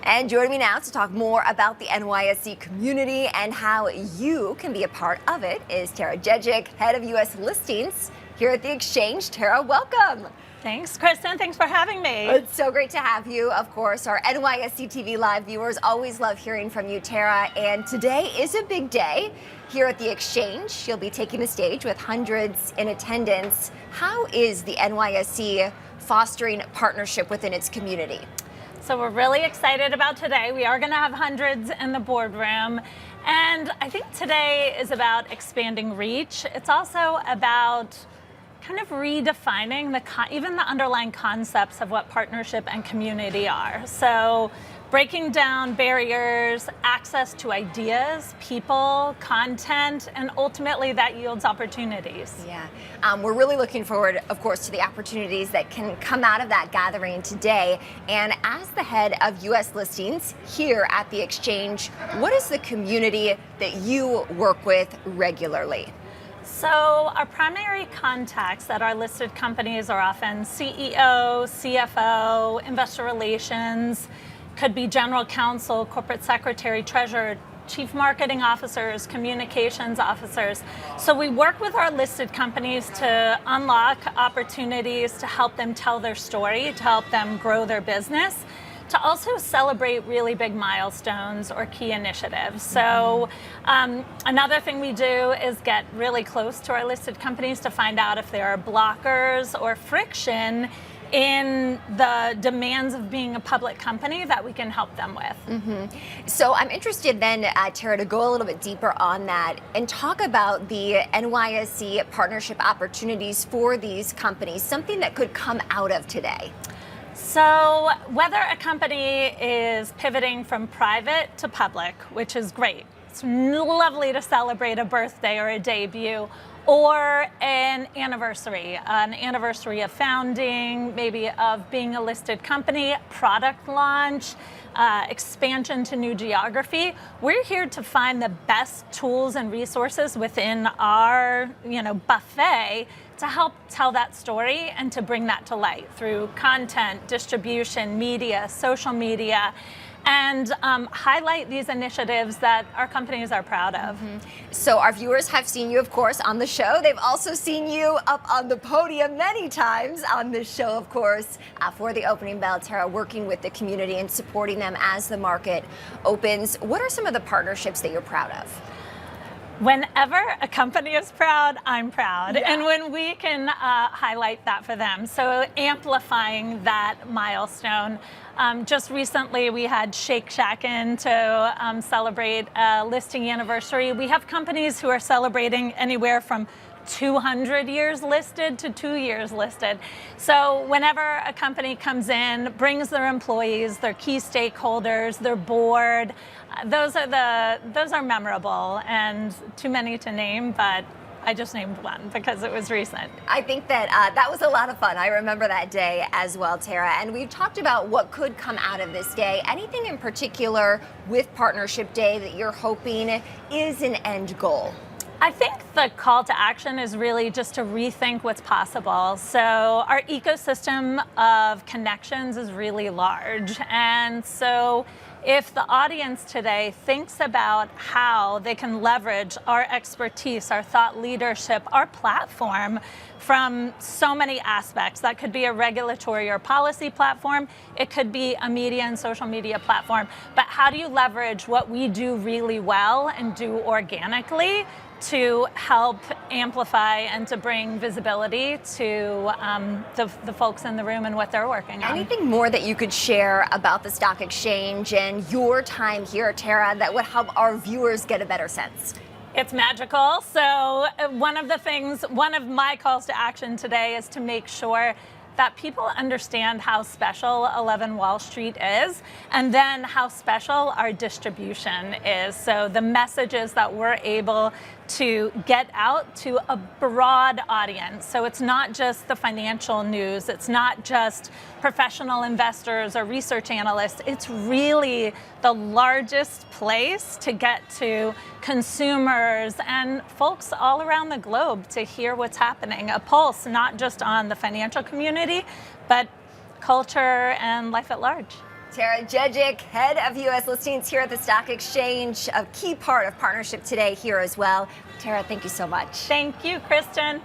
And joining me now to talk more about the NYSE community and how you can be a part of it is Tara Dziedzic, head of U.S. listings here at the Exchange. Tara, welcome. Thanks, Kristen. Thanks for having me. It's so great to have you. Of course, our NYSE TV Live viewers always love hearing from you, Tara. And today is a big day here at the Exchange. You'll be taking the stage with hundreds in attendance. How is the NYSE fostering partnership within its community? So we're really excited about today. We are going to have hundreds in the boardroom. And I think today is about expanding reach. It's also about kind of redefining even the underlying concepts of what partnership and community are. So breaking down barriers, access to ideas, people, content, and ultimately that yields opportunities. Yeah, we're really looking forward, of course, to the opportunities that can come out of that gathering today. And as the head of U.S. listings here at the Exchange, what is the community that you work with regularly? So our primary contacts at our listed companies are often CEO, CFO, investor relations, could be general counsel, corporate secretary, treasurer, chief marketing officers, communications officers. So we work with our listed companies to unlock opportunities to help them tell their story, to help them grow their business, to also celebrate really big milestones or key initiatives. So another thing we do is get really close to our listed companies to find out if there are blockers or friction in the demands of being a public company that we can help them with. So I'm interested then, Tara, to go a little bit deeper on that and talk about the NYSE partnership opportunities for these companies, something that could come out of today. So whether a company is pivoting from private to public, which is great, it's lovely to celebrate a birthday or a debut, or an anniversary of founding, maybe of being a listed company, product launch, expansion to new geography. We're here to find the best tools and resources within our buffet to help tell that story and to bring that to light through content, distribution, media, social media, and highlight these initiatives that our companies are proud of. So our viewers have seen you, of course, on the show. They've also seen you up on the podium many times on this show, of course, for the opening bell, Tara, working with the community and supporting them as the market opens. What are some of the partnerships that you're proud of? Whenever a company is proud, I'm proud. Yeah. And when we can highlight that for them. So amplifying that milestone. Just recently, we had Shake Shack in to celebrate a listing anniversary. We have companies who are celebrating anywhere from 200 years listed to 2 years listed. So whenever a company comes in, brings their employees, their key stakeholders, their board, those are memorable and too many to name, but I just named one because it was recent. I think that that was a lot of fun. I remember that day as well, Tara. And we've talked about what could come out of this day. Anything in particular with Partnership Day that you're hoping is an end goal? I think the call to action is really just to rethink what's possible. So our ecosystem of connections is really large. And so if the audience today thinks about how they can leverage our expertise, our thought leadership, our platform from so many aspects, that could be a regulatory or policy platform, it could be a media and social media platform, but how do you leverage what we do really well and do organically to help amplify and to bring visibility to the folks in the room and what they're working on. Anything more that you could share about the stock exchange and your time here, Tara, that would help our viewers get a better sense? It's magical. So one of my calls to action today is to make sure that people understand how special 11 Wall Street is, and then how special our distribution is. So the messages that we're able to get out to a broad audience. So it's not just the financial news, it's not just professional investors or research analysts, it's really the largest place to get to consumers and folks all around the globe to hear what's happening. A pulse, not just on the financial community, but culture and life at large. Tara Dziedzic, head of U.S. listings here at the Stock Exchange, a key part of partnership today here as well. Tara, thank you so much. Thank you, Kristen.